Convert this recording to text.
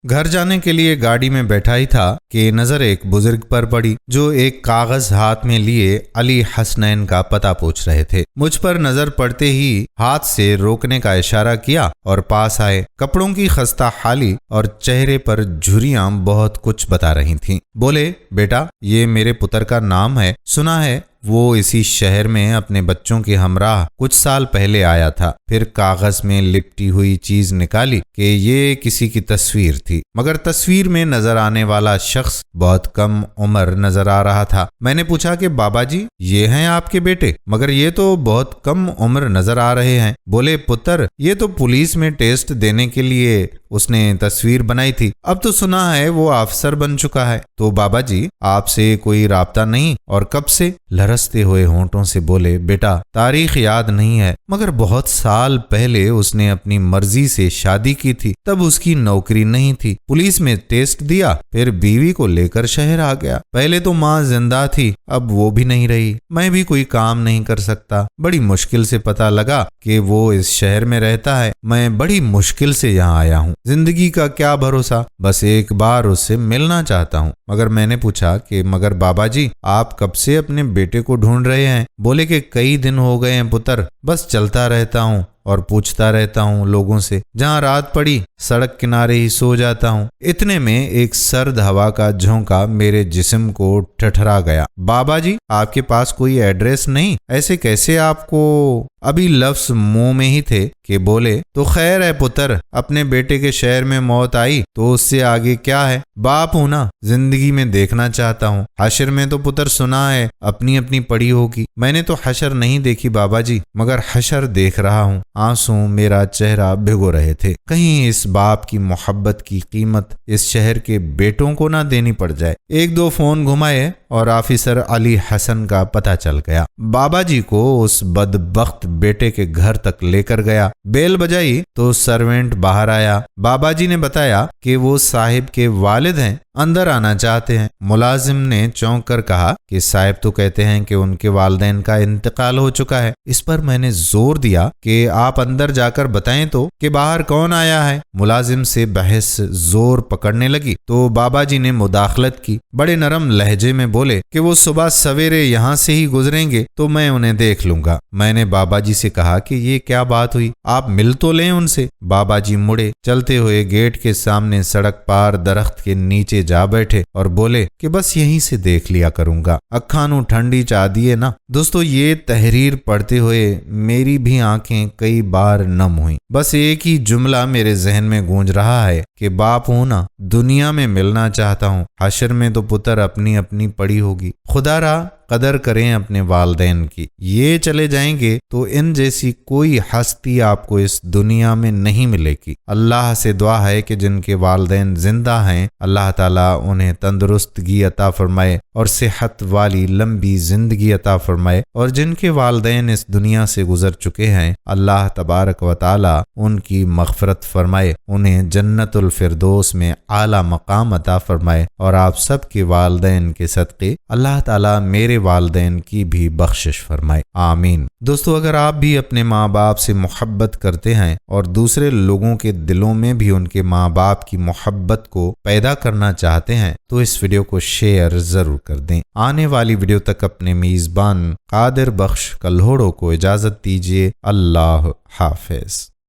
घर जाने के लिए गाड़ी में बैठा ही था कि नजर एक बुजुर्ग पर पड़ी जो एक कागज हाथ में लिए अली हसनैन का पता पूछ रहे थे। मुझ पर नजर पड़ते ही हाथ से रोकने का इशारा किया और पास आए। कपड़ों की खस्ता हाली और चेहरे पर झुर्रियां बहुत कुछ बता रही थीं। बोले, बेटा ये मेरे पुत्र का नाम है, सुना है वो इसी शहर में अपने बच्चों के हमराह कुछ साल पहले आया था। फिर कागज में लिपटी हुई चीज निकाली कि ये किसी की तस्वीर थी, मगर तस्वीर में नजर आने वाला शख्स बहुत कम उम्र नजर आ रहा था। मैंने पूछा कि बाबा जी ये हैं आपके बेटे, मगर ये तो बहुत कम उम्र नजर आ रहे हैं। बोले, पुत्र ये तो पुलिस में टेस्ट देने के लिए उसने तस्वीर बनाई थी, अब तो सुना है वो अफसर बन चुका है। तो बाबा जी आपसे कोई राब्ता नहीं? और कब से? लरसते हुए होंठों से बोले, बेटा तारीख याद नहीं है, मगर बहुत साल पहले उसने अपनी मर्जी से शादी की थी, तब उसकी नौकरी नहीं थी। पुलिस में टेस्ट दिया, फिर बीवी को लेकर शहर आ गया। पहले तो माँ जिंदा थी, अब वो भी नहीं रही। मैं भी कोई काम नहीं कर सकता। बड़ी मुश्किल से पता लगा कि वो इस शहर में रहता है। मैं बड़ी मुश्किल से यहाँ आया हूँ। जिंदगी का क्या भरोसा, बस एक बार उससे मिलना चाहता हूँ। मगर मैंने पूछा कि मगर बाबा जी आप कब से अपने बेटे को ढूंढ रहे हैं? बोले कि कई दिन हो गए हैं पुत्र, बस चलता रहता हूँ और पूछता रहता हूँ लोगों से। जहाँ रात पड़ी सड़क किनारे ही सो जाता हूँ। इतने में एक सर्द हवा का झोंका मेरे जिस्म को ठठरा गया। बाबा जी आपके पास कोई एड्रेस नहीं? ऐसे कैसे आपको? अभी लफ्ज मुंह में ही थे कि बोले, तो खैर है पुत्र, अपने बेटे के शहर में मौत आई तो उससे आगे क्या है? बाप हूं ना, जिंदगी में देखना चाहता हूँ। हशर में तो पुत्र सुना है अपनी अपनी पड़ी होगी। मैंने तो हशर नहीं देखी बाबा जी, मगर हशर देख रहा हूँ। आंसू मेरा चेहरा भिगो रहे थे। कहीं इस बाप की मोहब्बत की कीमत इस शहर के बेटों को ना देनी पड़ जाए। एक दो फोन घुमाए और ऑफिसर अली हसन का पता चल गया। बाबा जी को उस बदबख्त बेटे के घर तक लेकर गया। बेल बजाई तो सर्वेंट बाहर आया। बाबा जी ने बताया कि वो साहिब के वालिद हैं, अंदर आना चाहते हैं। मुलाजिम ने चौंक कर कहा कि साहिब तो कहते हैं कि उनके वालिदैन का इंतकाल हो चुका है। इस पर मैंने जोर दिया कि आप अंदर जाकर बताएं तो कि बाहर कौन आया है। मुलाजिम से बहस जोर पकड़ने लगी तो बाबा जी ने मुदाखलत की। बड़े नरम लहजे में बोले कि वो सुबह सवेरे यहाँ से ही गुजरेंगे तो मैं उन्हें देख लूंगा। मैंने बाबा जी से कहा कि ये क्या बात हुई, आप मिल तो लें उनसे। बाबा जी मुड़े, चलते हुए गेट के सामने सड़क पार दरख्त के नीचे जा बैठे और बोले कि बस यहीं से देख लिया करूंगा। अखानू ठंडी चा दिए ना। दोस्तों ये तहरीर पढ़ते हुए मेरी भी आंखें कई बार नम हुई। बस एक ही जुमला मेरे जहन में गूंज रहा है कि बाप हूं ना, दुनिया में मिलना चाहता हूँ। हशर में तो पुत्र अपनी अपनी पड़ी होगी। खुदारा कदर करें अपने वालदैन की। ये चले जाएंगे तो इन जैसी कोई हस्ती आपको इस दुनिया में नहीं मिलेगी। अल्लाह से दुआ है कि जिनके वालदैन जिंदा हैं, अल्लाह ताला उन्हें तंदुरुस्तगी अता फरमाए और सेहत वाली लंबी जिंदगी अता फरमाए। और जिनके वालदैन इस दुनिया से गुजर चुके हैं, अल्लाह तबारक व ताला उनकी मग़फ़िरत फरमाए, उन्हें जन्नतुल फिरदौस में आला मकाम अता फरमाए। और आप सब के वालदैन के सदक़े अल्लाह ताला मेरे वालदैन की भी बख्शिश फरमाए, आमीन। दोस्तों अगर आप भी अपने माँ बाप से मोहब्बत करते हैं और दूसरे लोगों के दिलों में भी उनके माँ बाप की मोहब्बत को पैदा करना चाहते हैं तो इस वीडियो को शेयर जरूर कर दें। आने वाली वीडियो तक अपने मेज़बान कादिर बख्श कल्होड़ो को इजाजत दीजिए। अल्लाह हाफिज।